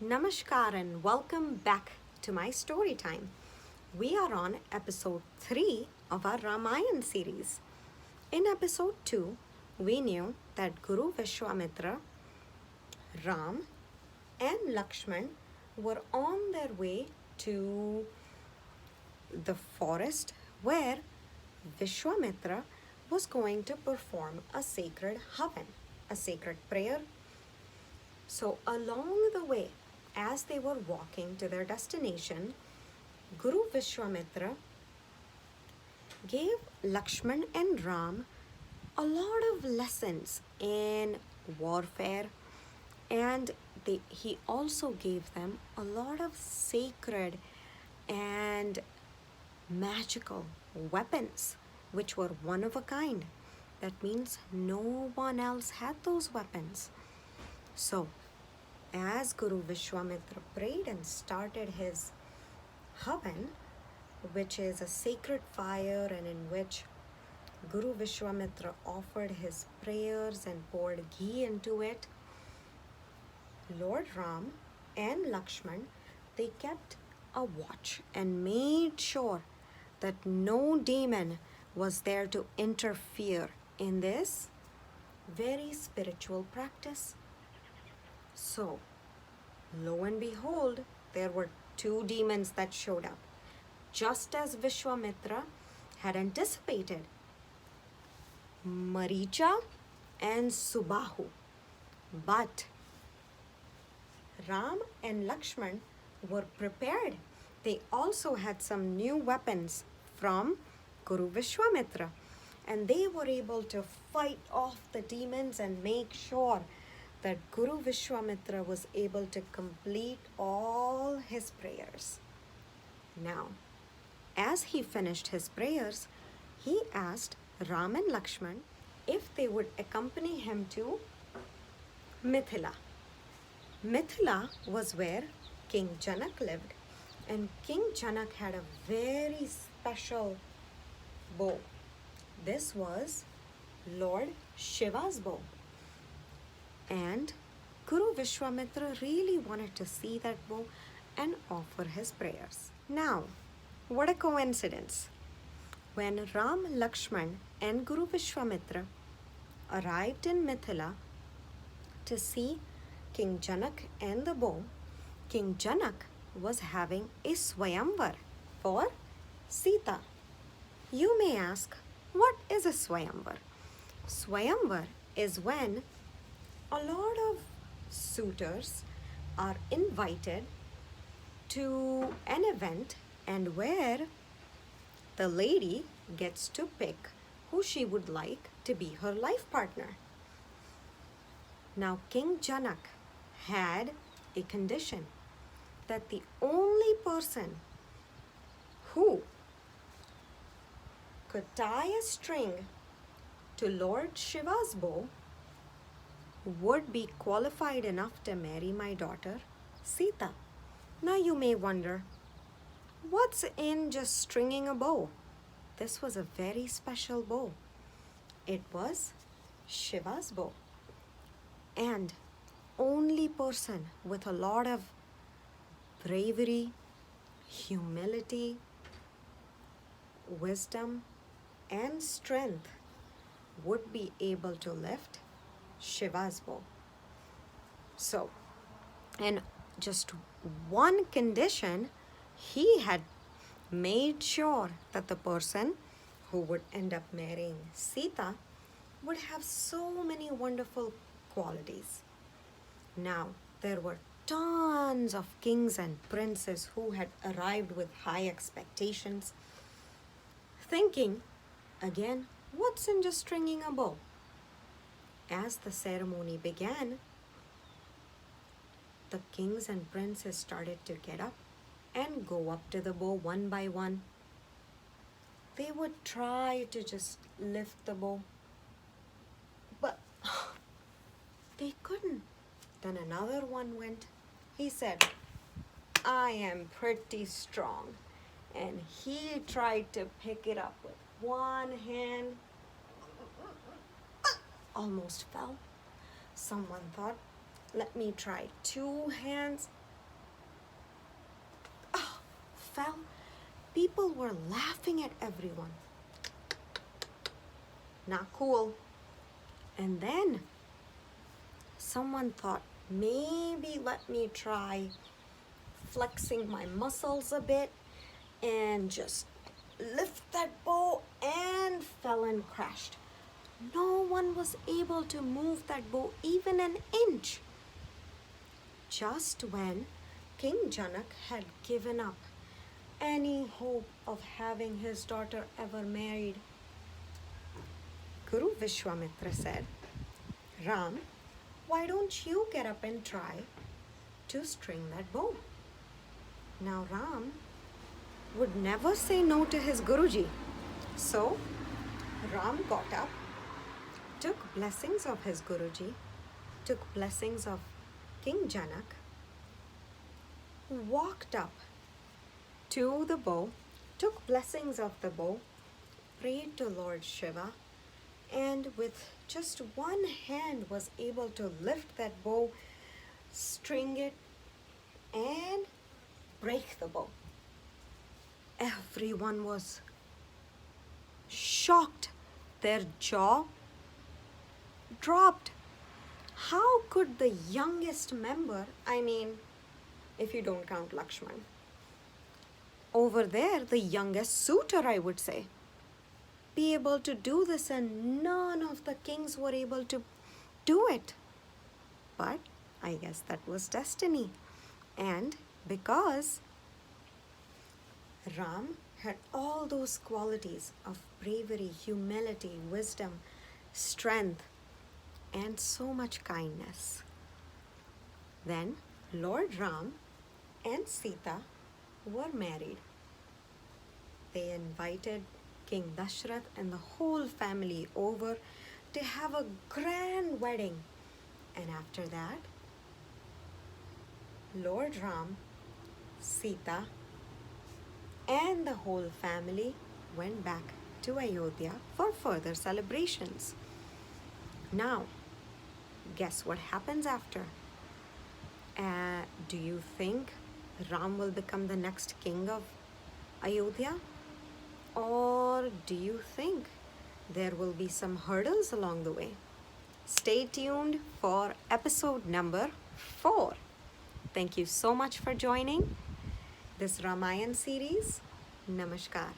Namaskar and welcome back to my story time. We are on episode 3 of our Ramayana series. In episode 2, we knew that Guru Vishwamitra, Ram and Lakshman were on their way to the forest where Vishwamitra was going to perform a sacred Havan, a sacred prayer. So along the way, as they were walking to their destination, Guru Vishwamitra gave Lakshman and Ram a lot of lessons in warfare, and he also gave them a lot of sacred and magical weapons, which were one of a kind. That means no one else had those weapons. So, as Guru Vishwamitra prayed and started his Havan, which is a sacred fire and in which Guru Vishwamitra offered his prayers and poured ghee into it, Lord Ram and Lakshman, they kept a watch and made sure that no demon was there to interfere in this very spiritual practice. So, lo and behold, there were 2 demons that showed up, just as Vishwamitra had anticipated. Maricha and Subahu. But Ram and Lakshman were prepared. They also had some new weapons from Guru Vishwamitra, and they were able to fight off the demons and make sure that Guru Vishwamitra was able to complete all his prayers. Now, as he finished his prayers, he asked Ram and Lakshman if they would accompany him to Mithila. Mithila was where King Janak lived, and King Janak had a very special bow. This was Lord Shiva's bow. And Guru Vishwamitra really wanted to see that bow and offer his prayers. Now, what a coincidence. When Ram, Lakshman and Guru Vishwamitra arrived in Mithila to see King Janak and the bow, King Janak was having a Swayamvar for Sita. You may ask, what is a Swayamvar? Swayamvar is when a lot of suitors are invited to an event and where the lady gets to pick who she would like to be her life partner. Now, King Janak had a condition that the only person who could tie a string to Lord Shiva's bow would be qualified enough to marry my daughter, Sita. Now you may wonder, what's in just stringing a bow? This was a very special bow. It was Shiva's bow. And only person with a lot of bravery, humility, wisdom, and strength would be able to lift Shiva's bow. So, in just one condition, he had made sure that the person who would end up marrying Sita would have so many wonderful qualities. Now, there were tons of kings and princes who had arrived with high expectations, thinking, again, what's in just stringing a bow? As the ceremony began, the kings and princes started to get up and go up to the bow one by one. They would try to just lift the bow, but they couldn't. Then another one went. He said, I am pretty strong. And he tried to pick it up with one hand. Almost fell. Someone thought, let me try 2 hands. fell, people were laughing at everyone. Not cool. And then someone thought, maybe let me try flexing my muscles a bit and just lift that bow, and fell and crashed. No one was able to move that bow even an inch. Just when King Janak had given up any hope of having his daughter ever married, Guru Vishwamitra said, Ram, why don't you get up and try to string that bow? Now Ram would never say no to his Guruji. So Ram got up, took blessings of his Guruji, took blessings of King Janak, walked up to the bow, took blessings of the bow, prayed to Lord Shiva, and with just one hand was able to lift that bow, string it, and break the bow. Everyone was shocked. Their jaw dropped. How could the youngest member, if you don't count Lakshman, over there, the youngest suitor, I would say, be able to do this, and none of the kings were able to do it? But I guess that was destiny. And because Ram had all those qualities of bravery, humility, wisdom, strength, and so much kindness, then Lord Ram and Sita were married. They invited King Dasharatha and the whole family over to have a grand wedding. And after that, Lord Ram, Sita, and the whole family went back to Ayodhya for further celebrations. Now, guess what happens after? Do you think Ram will become the next king of Ayodhya? Or do you think there will be some hurdles along the way? Stay tuned for episode number 4. Thank you so much for joining this Ramayana series. Namaskar.